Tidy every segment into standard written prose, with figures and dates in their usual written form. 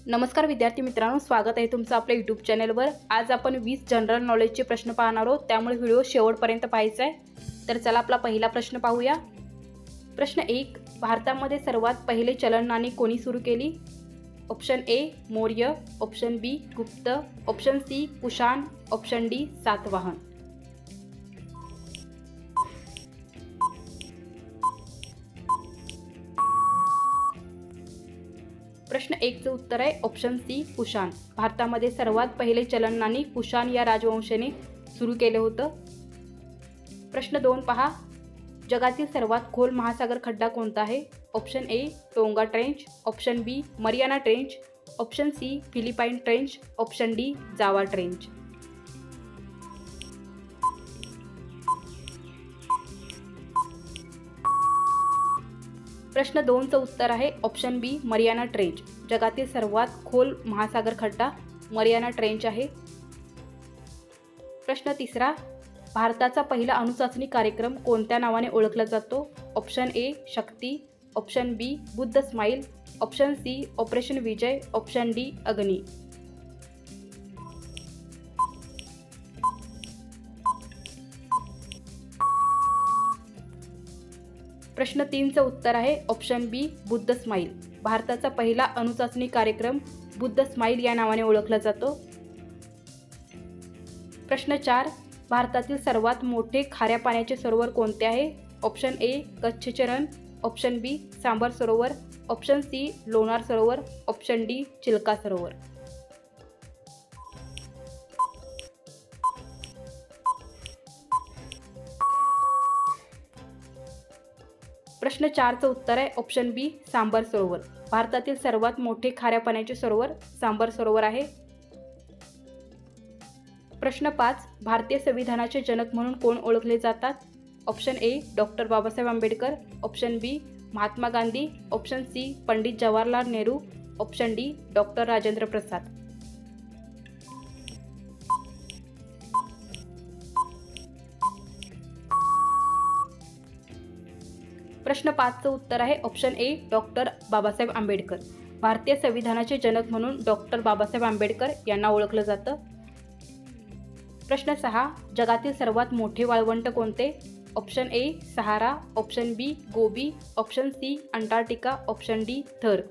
नमस्कार विद्यार्थी मित्रांनो, स्वागत आहे तुमचं आपल्या यूट्यूब चॅनलवर। आज आपण 20 जनरल नॉलेजचे प्रश्न पाहणार आहोत, त्यामुळे व्हिडिओ शेवटपर्यंत पाहायचा आहे। तर चला आपला पहिला प्रश्न पाहूया। प्रश्न 1, भारतामध्ये सर्वात पहिले चलन नाणी कोणी सुरू केली? Option A Maurya, option B Gupta, option C Kushan, option D Satavahana. प्रश्न 1 चं उत्तर आहे ऑप्शन सी कुशाण। भारतामध्ये सर्वात पहिले चलन नाणी कुशाण या राजवंशाने सुरू केले होतं। प्रश्न 2 पहा, जगातील सर्वात खोल महासागर खड्डा कोणता आहे? Option A Tonga trench, option B Mariana trench, option C Philippine trench, option D Java trench. प्रश्न 2 चं उत्तर आहे ऑप्शन बी मरियाना ट्रेंच। जगातील सर्वात खोल महासागर खड्डा मरियाना ट्रेंच आहे। प्रश्न 3, भारताचा पहिला अणुचाचणी कार्यक्रम कोणत्या नावाने ओळखला जातो? Option A Shakti, option B Buddha smile, option C operation Vijay, option D Agni. प्रश्न 3 चं उत्तर आहे ऑप्शन बी बुद्ध स्माईल। भारताचा पहिला अणुचाचणी कार्यक्रम बुद्ध स्माईल या नावाने ओळखला जातो। प्रश्न 4, भारतातील सर्वात मोठे खाऱ्या पाण्याचे सरोवर कोणते आहे? ऑप्शन ए कच्छ चरण, ऑप्शन बी सांबर सरोवर, ऑप्शन सी लोणार सरोवर, ऑप्शन डी चिल्का सरोवर। प्रश्न 4 चं उत्तर आहे ऑप्शन बी सांबर सरोवर। भारतातील सर्वात मोठे खाऱ्या पाण्याचे सरोवर सांबर सरोवर आहे। प्रश्न 5, भारतीय संविधानाचे जनक म्हणून कोण ओळखले जातात? Option A doctor Babasaheb Ambedkar, option B Mahatma Gandhi, option C Pandit Jawaharlal Nehru, option D doctor Rajendra Prasad. प्रश्न 5 चं उत्तर आहे option A doctor Babasaheb Ambedkar. भारतीय संविधानाचे जनक म्हणून डॉक्टर बाबासाहेब आंबेडकर यांना ओळखलं जातं। प्रश्न 6, जगातील सर्वात मोठे वाळवंट कोणते? Option A Sahara, option B Gobi, option C Antarctica, option D Thar.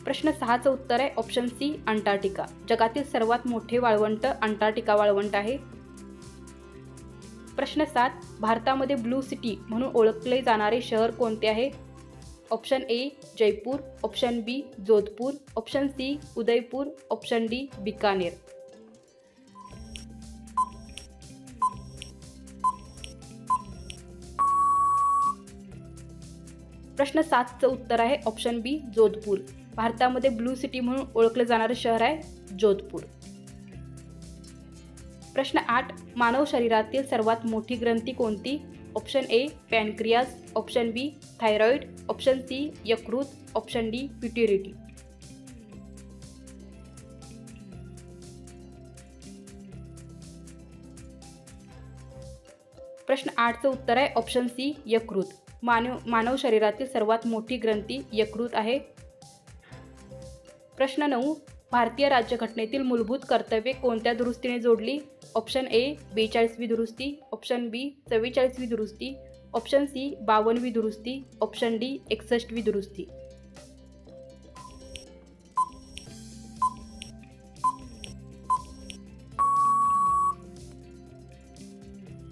प्रश्न 6 चं उत्तर आहे ऑप्शन सी अंटार्क्टिका। जगातील सर्वात मोठे वाळवंट अंटार्क्टिका वाळवंट आहे। प्रश्न 7, भारतामध्ये ब्लू सिटी म्हणून ओळखले जाणारे शहर कोणते आहे? Option A Jaipur, option B Jodhpur, option C Udaipur, option D Bikaner. प्रश्न 7 चं उत्तर आहे ऑप्शन बी जोधपूर। भारतामध्ये ब्लू सिटी म्हणून ओळखले जाणारे शहर आहे जोधपूर। प्रश्न 8, मानव शरीरातील सर्वात मोठी ग्रंथी कोणती? Option A pancreas, option B thyroid, option C यकृत, ऑप्शन डी पिट्युटरी। प्रश्न 8 चं उत्तर आहे ऑप्शन सी यकृत। मानव शरीरातील सर्वात मोठी ग्रंथी यकृत आहे। प्रश्न 9, भारतीय राज्यघटनेतील मूलभूत कर्तव्ये कोणत्या दुरुस्तीने जोडली? ऑप्शन ए 42वी दुरुस्ती, ऑप्शन बी 44वी दुरुस्ती, ऑप्शन सी 52वी दुरुस्ती, ऑप्शन डी 61वी दुरुस्ती।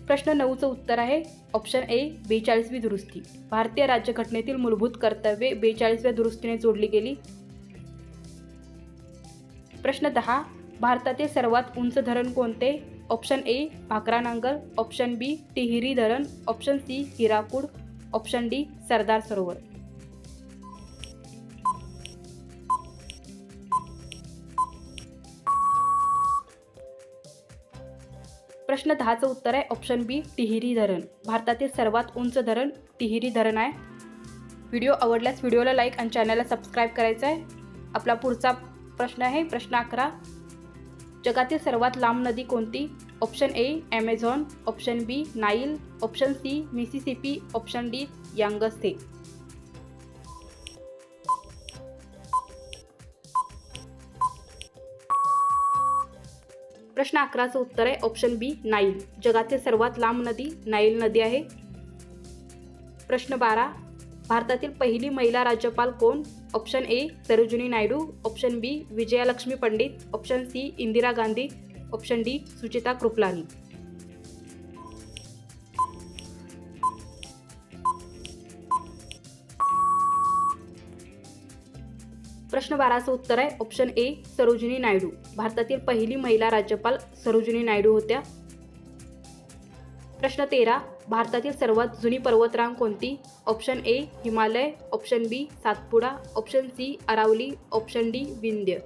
प्रश्न 9 चं उत्तर आहे ऑप्शन ए 42वी दुरुस्ती। भारतीय राज्यघटनेतील मूलभूत कर्तव्ये 42व्या दुरुस्तीने जोडली गेली। प्रश्न 10, भारतातील सर्वात उंच धरण कोणते? Option A Bhakra Nangal, option B Tehri धरण, option C Hirakud, option D Sardar Sarovar. प्रश्न 10 चं उत्तर आहे ऑप्शन बी टिहरी धरण। भारतातील सर्वात उंच धरण टिहरी धरण आहे। व्हिडिओ आवडल्यास व्हिडिओला लाईक आणि चॅनलला सबस्क्राईब करायचं आहे। आपला पुढचा प्रश्न आहे प्रश्न 11, जगातील सर्वात लांब नदी कोणती? Option A Amazon, option B Nile, option C Mississippi, option D Yangtze. प्रश्न 11चं उत्तर आहे ऑप्शन बी नाईल. जगातील सर्वात लांब नदी नाईल नदी आहे. प्रश्न 12, भारतातील पहिली महिला राज्यपाल कोण? Option A Sarojini Naidu, option B Vijayalakshmi Pandit, option C Indira Gandhi, option D Sucheta Kripalani. प्रश्न 12चं उत्तर आहे ऑप्शन ए सरोजिनी नायडू. भारतातील पहिली महिला राज्यपाल सरोजिनी नायडू होत्या. प्रश्न 13, भारतातील सर्वात जुनी पर्वतरांग कोणती? Option A Himalaya, option B Satpura, option C Aravalli, option D Vindhya.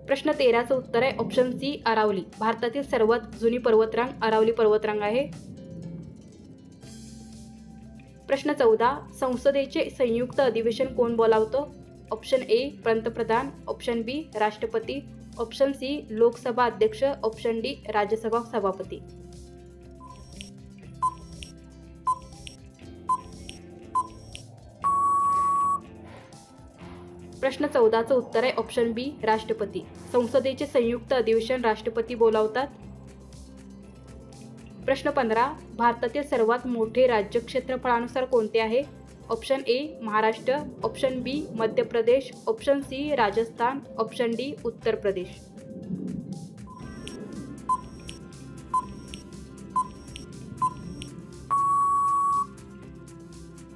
प्रश्न 13चं उत्तर आहे ऑप्शन सी अरावली. भारतातील सर्वात जुनी पर्वतरांग अरावली पर्वतरांग आहे. प्रश्न 14, संसदेचे संयुक्त अधिवेशन कोण बोलावतो? ऑप्शन ए पंतप्रधान, ऑप्शन बी राष्ट्रपती, ऑप्शन सी लोकसभा अध्यक्ष, ऑप्शन डी राज्यसभा सभापती. प्रश्न 14चं उत्तर आहे ऑप्शन बी राष्ट्रपती. संसदेचे संयुक्त अधिवेशन राष्ट्रपती बोलावतात. प्रश्न 15, भारतातील सर्वात मोठे राज्य क्षेत्रफळानुसार कोणते आहे? Option A Maharashtra, option B Madhya Pradesh, option C Rajasthan, option D Uttar Pradesh.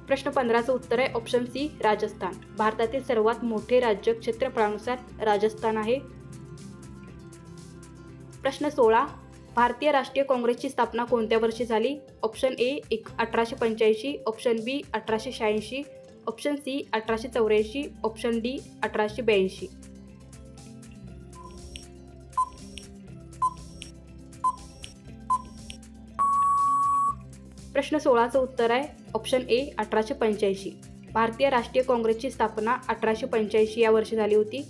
प्रश्न 15चं उत्तर आहे ऑप्शन सी राजस्थान. भारतातील सर्वात मोठे राज्य क्षेत्रफळानुसार राजस्थान आहे. प्रश्न 16, भारतीय राष्ट्रीय काँग्रेसची स्थापना कोणत्या वर्षी झाली? Option A 1885, option B 1886, option C 1884, option D 1882. प्रश्न 16चं उत्तर आहे ऑप्शन ए 1885. भारतीय राष्ट्रीय काँग्रेसची स्थापना 1885 या वर्षी झाली होती.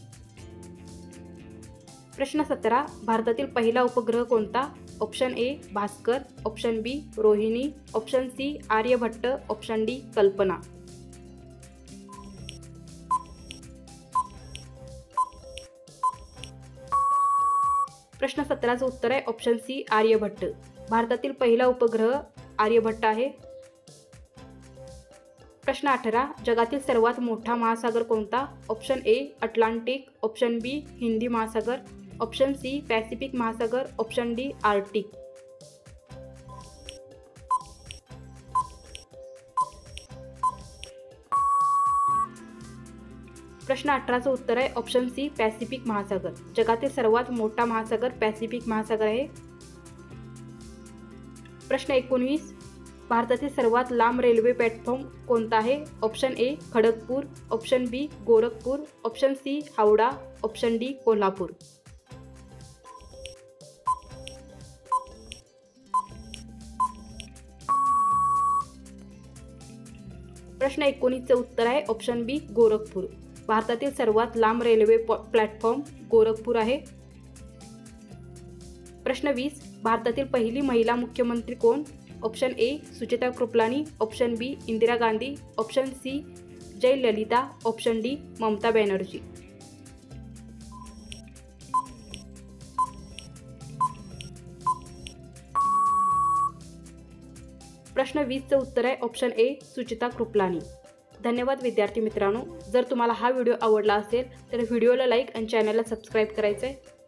प्रश्न 17, भारतातील पहिला उपग्रह कोणता? Option A Bhaskar, option B Rohini, option C Aryabhata, option D Kalpana. प्रश्न 17चं उत्तर आहे ऑप्शन सी आर्यभट्ट. भारतातील पहिला उपग्रह आर्यभट्ट आहे. प्रश्न 18, जगातील सर्वात मोठा महासागर कोणता? ऑप्शन ए अटलांटिक, ऑप्शन बी हिंदी महासागर, ऑप्शन सी पॅसिफिक महासागर, ऑप्शन डी आर्क्टिक. प्रश्न 18चं उत्तर आहे ऑप्शन सी पॅसिफिक महासागर. जगातील सर्वात मोठा महासागर पॅसिफिक महासागर आहे. प्रश्न 19, भारतातील सर्वात लांब रेल्वे प्लॅटफॉर्म कोणता आहे? Option A Kharagpur, option B Gorakhpur, option C Howrah, option D Kolhapur. प्रश्न 19चं उत्तर आहे ऑप्शन बी गोरखपूर. भारतातील सर्वात लांब रेल्वे प्लॅटफॉर्म गोरखपूर आहे. प्रश्न 20, भारतातील पहिली महिला मुख्यमंत्री कोण? Option A Sucheta Kripalani, option B Indira Gandhi, option C Jayalalithaa, option D Mamata Banerjee. प्रश्न 20चं उत्तर आहे ऑप्शन ए सुचिता कृपलानी. धन्यवाद विद्यार्थी मित्रांनो. जर तुम्हाला हा व्हिडिओ आवडला असेल तर व्हिडिओला लाईक आणि चॅनलला सबस्क्राईब करायचं आहे.